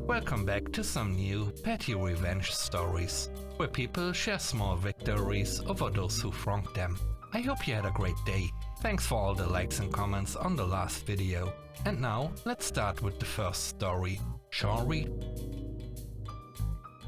Welcome back to some new PettyRevenge stories, where people share small victories over those who wronged them. I hope you had a great day. Thanks for all the likes and comments on the last video. And now, let's start with the first story, shall we?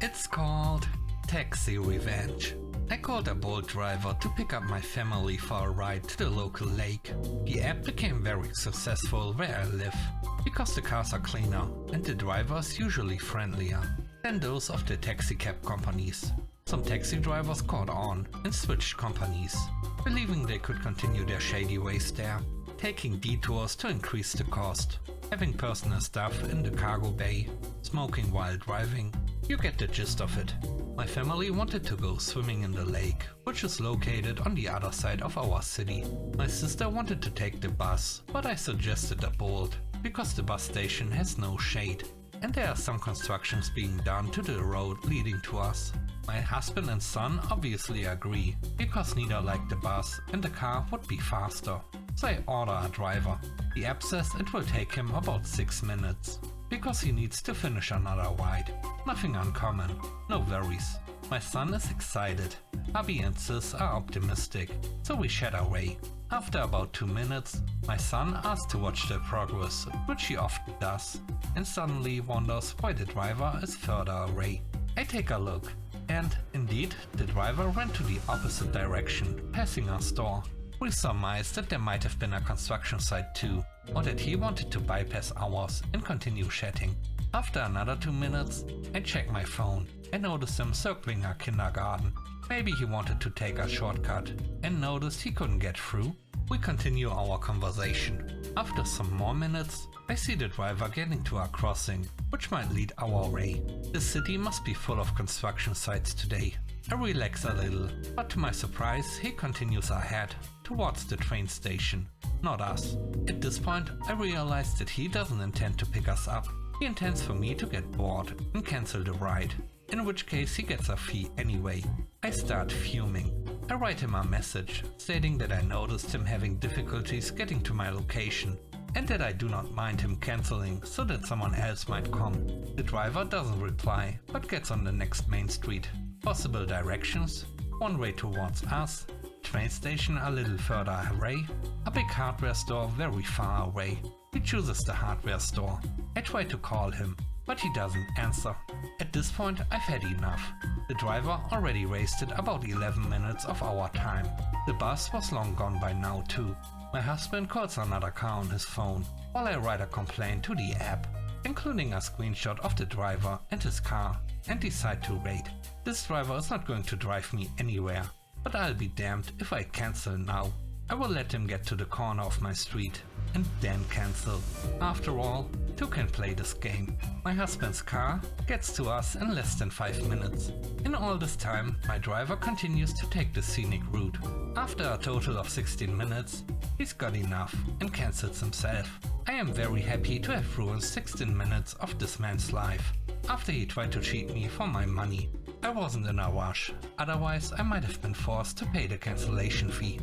It's called Taxi Revenge. I called a bold driver to pick up my family for a ride to the local lake. The app became very successful where I live, because the cars are cleaner and the drivers usually friendlier than those of the taxi cab companies. Some taxi drivers caught on and switched companies, believing they could continue their shady ways there, taking detours to increase the cost, having personal stuff in the cargo bay, smoking while driving. You get the gist of it. My family wanted to go swimming in the lake, which is located on the other side of our city. My sister wanted to take the bus, but I suggested a Bolt, because the bus station has no shade, and there are some constructions being done to the road leading to us. My husband and son obviously agree, because neither like the bus and the car would be faster. So I order a driver. The app says it will take him about 6 minutes, because he needs to finish another ride. Nothing uncommon, no worries. My son is excited. Hubby and sis are optimistic, so we chat away. After about 2 minutes, my son asks to watch the progress, which he often does, and suddenly wonders why the driver is further away. I take a look, and indeed, the driver went to the opposite direction, passing our store. We surmise that there might have been a construction site too, or that he wanted to bypass ours and continue chatting. After another 2 minutes, I check my phone and notice him circling a kindergarten. Maybe he wanted to take a shortcut and noticed he couldn't get through. We continue our conversation. After some more minutes, I see the driver getting to a crossing, which might lead our way. The city must be full of construction sites today. I relax a little, but to my surprise, he continues ahead, towards the train station, not us. At this point, I realize that he doesn't intend to pick us up. He intends for me to get bored and cancel the ride, in which case he gets a fee anyway. I start fuming. I write him a message, stating that I noticed him having difficulties getting to my location, and that I do not mind him cancelling so that someone else might come. The driver doesn't reply, but gets on the next main street. Possible directions: one way towards us, train station a little further away, a big hardware store very far away. He chooses the hardware store. I try to call him, but he doesn't answer. At this point, I've had enough. The driver already wasted about 11 minutes of our time. The bus was long gone by now too. My husband calls another car on his phone, while I write a complaint to the app, including a screenshot of the driver and his car, and decide to wait. This driver is not going to drive me anywhere, but I'll be damned if I cancel now. I will let him get to the corner of my street, and then cancel. After all, two can play this game. My husband's car gets to us in less than 5 minutes. In all this time, my driver continues to take the scenic route. After a total of 16 minutes, he's got enough and cancels himself. I am very happy to have ruined 16 minutes of this man's life, after he tried to cheat me for my money. I wasn't in a rush, otherwise I might have been forced to pay the cancellation fee.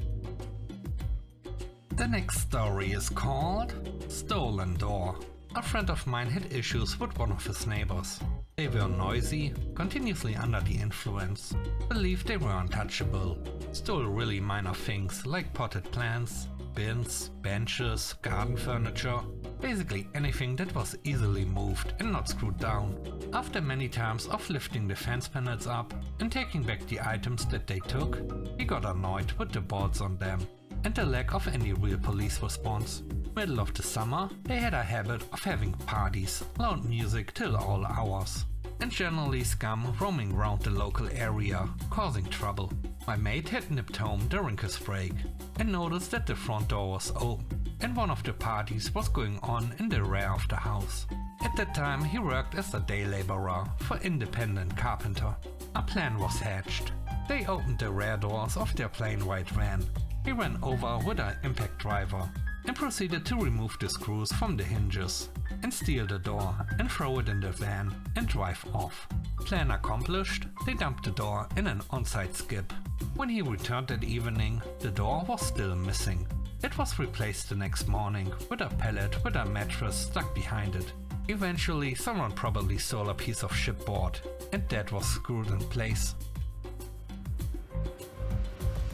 The next story is called Stolen Door. A friend of mine had issues with one of his neighbors. They were noisy, continuously under the influence, believed they were untouchable, stole really minor things like potted plants, bins, benches, garden furniture, basically anything that was easily moved and not screwed down. After many times of lifting the fence panels up and taking back the items that they took, he got annoyed with the boards on them and the lack of any real police response. Middle of the summer, they had a habit of having parties, loud music till all hours, and generally scum roaming around the local area, causing trouble. My mate had nipped home during his break and noticed that the front door was open and one of the parties was going on in the rear of the house. At that time he worked as a day laborer for independent carpenter. A plan was hatched. They opened the rear doors of their plain white van. He ran over with an impact driver and proceeded to remove the screws from the hinges and steal the door and throw it in the van and drive off. Plan accomplished, they dumped the door in an on-site skip. When he returned that evening, the door was still missing. It was replaced the next morning with a pallet with a mattress stuck behind it. Eventually, someone probably stole a piece of shipboard, and that was screwed in place.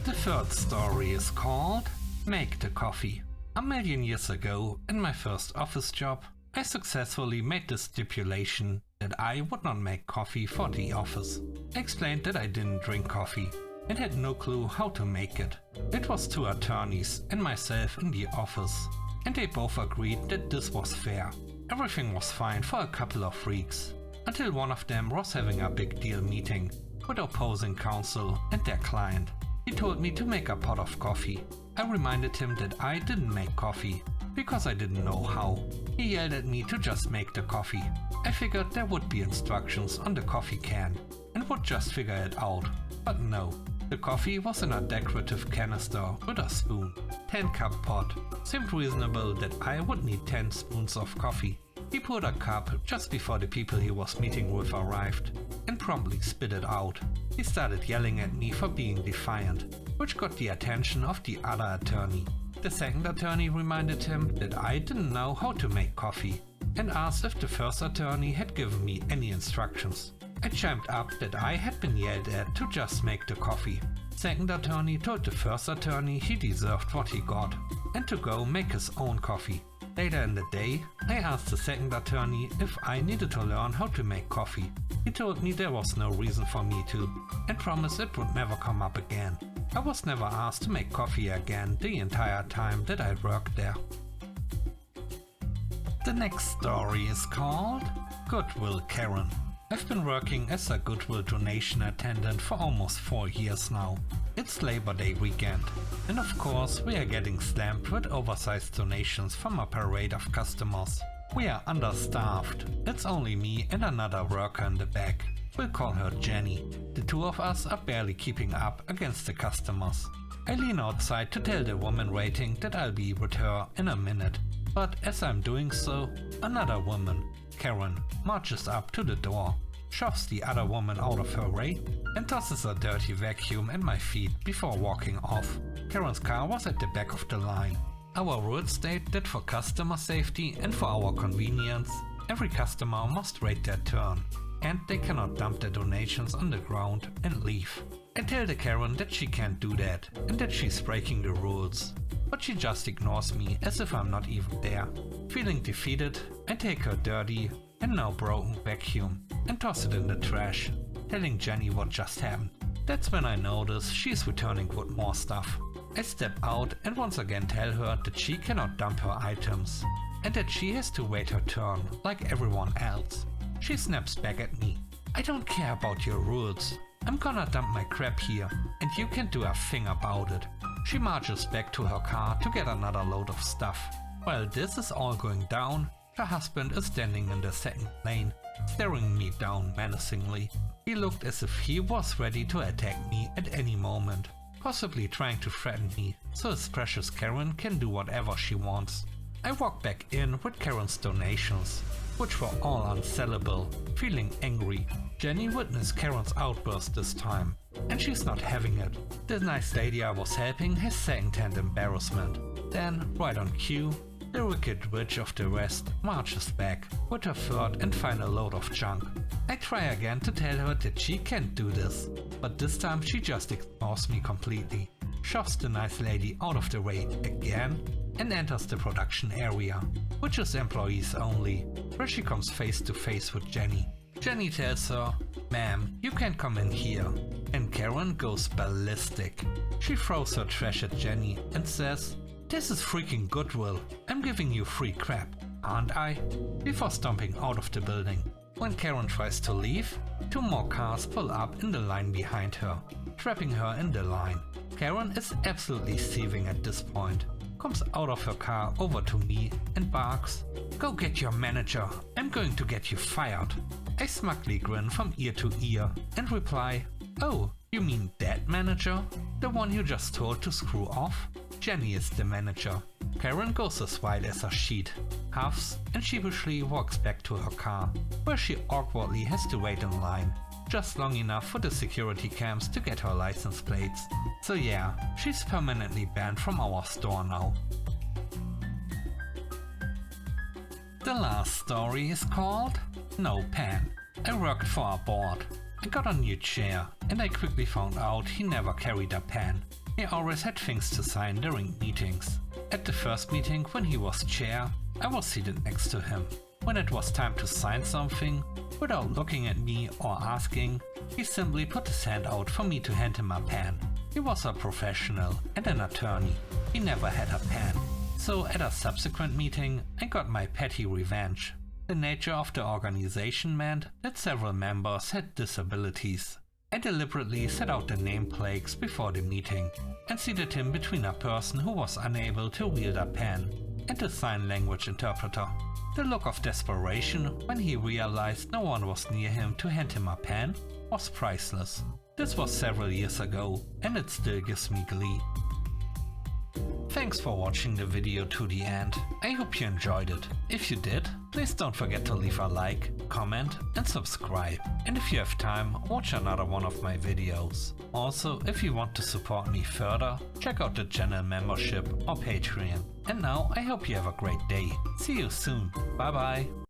The third story is called Make the Coffee. A million years ago, in my first office job, I successfully made the stipulation that I would not make coffee for the office. I explained that I didn't drink coffee and had no clue how to make it. It was two attorneys and myself in the office, and they both agreed that this was fair. Everything was fine for a couple of weeks, until one of them was having a big deal meeting with opposing counsel and their client. He told me to make a pot of coffee. I reminded him that I didn't make coffee, because I didn't know how. He yelled at me to just make the coffee. I figured there would be instructions on the coffee can, and would just figure it out. But no, the coffee was in a decorative canister with a spoon. 10-cup pot. Seemed reasonable that I would need 10 spoons of coffee. He poured a cup just before the people he was meeting with arrived, and promptly spit it out. He started yelling at me for being defiant, which got the attention of the other attorney. The second attorney reminded him that I didn't know how to make coffee, and asked if the first attorney had given me any instructions. I chimed up that I had been yelled at to just make the coffee. Second attorney told the first attorney he deserved what he got, and to go make his own coffee. Later in the day, I asked the second attorney if I needed to learn how to make coffee. He told me there was no reason for me to, and promised it would never come up again. I was never asked to make coffee again the entire time that I worked there. The next story is called Goodwill Karen. I've been working as a Goodwill donation attendant for almost 4 years now. It's Labor Day weekend, and of course we are getting slammed with oversized donations from a parade of customers. We are understaffed. It's only me and another worker in the back. We'll call her Jenny. The two of us are barely keeping up against the customers. I lean outside to tell the woman waiting that I'll be with her in a minute. But as I'm doing so, another woman, Karen, marches up to the door, shoves the other woman out of her way, and tosses a dirty vacuum at my feet before walking off. Karen's car was at the back of the line. Our rules state that for customer safety and for our convenience, every customer must wait their turn, and they cannot dump their donations on the ground and leave. I tell the Karen that she can't do that and that she's breaking the rules, but she just ignores me as if I'm not even there. Feeling defeated, I take her dirty and now broken vacuum and toss it in the trash, telling Jenny what just happened. That's when I notice she's returning with more stuff. I step out and once again tell her that she cannot dump her items and that she has to wait her turn like everyone else. She snaps back at me. I don't care about your rules. I'm gonna dump my crap here and you can't do a thing about it. She marches back to her car to get another load of stuff. While this is all going down, her husband is standing in the second lane, staring me down menacingly. He looked as if he was ready to attack me at any moment, possibly trying to threaten me, so his precious Karen can do whatever she wants. I walk back in with Karen's donations, which were all unsellable, feeling angry. Jenny witnessed Karen's outburst this time, and she's not having it. The nice lady I was helping has second-hand embarrassment. Then, right on cue, the wicked witch of the West marches back with her third and final load of junk. I try again to tell her that she can't do this, but this time she just ignores me completely, shoves the nice lady out of the way again, and enters the production area, which is employees only, where she comes face to face with Jenny. Jenny tells her, "Ma'am, you can't come in here," and Karen goes ballistic. She throws her trash at Jenny and says, "This is freaking Goodwill. I'm giving you free crap, aren't I?" before stomping out of the building. When Karen tries to leave, 2 more cars pull up in the line behind her, trapping her in the line. Karen is absolutely seething at this point, comes out of her car over to me and barks, "Go get your manager, I'm going to get you fired." I smugly grin from ear to ear and reply, "Oh, you mean that manager? The one you just told to screw off?" Jenny is the manager. Karen goes as white as a sheet, huffs and sheepishly walks back to her car, where she awkwardly has to wait in line, just long enough for the security cams to get her license plates. So yeah, she's permanently banned from our store now. The last story is called No Pen. I worked for a board. I got a new chair and I quickly found out he never carried a pen. He always had things to sign during meetings. At the first meeting when he was chair, I was seated next to him. When it was time to sign something, without looking at me or asking, he simply put his hand out for me to hand him a pen. He was a professional and an attorney. He never had a pen. So at a subsequent meeting, I got my petty revenge. The nature of the organization meant that several members had disabilities. I deliberately set out the nameplates before the meeting and seated him between a person who was unable to wield a pen and a sign language interpreter. The look of desperation when he realized no one was near him to hand him a pen was priceless. This was several years ago and it still gives me glee. Thanks for watching the video to the end. I hope you enjoyed it. If you did, please don't forget to leave a like, comment and subscribe. And if you have time, watch another one of my videos. Also, if you want to support me further, check out the channel membership or Patreon. And now I hope you have a great day. See you soon. Bye bye.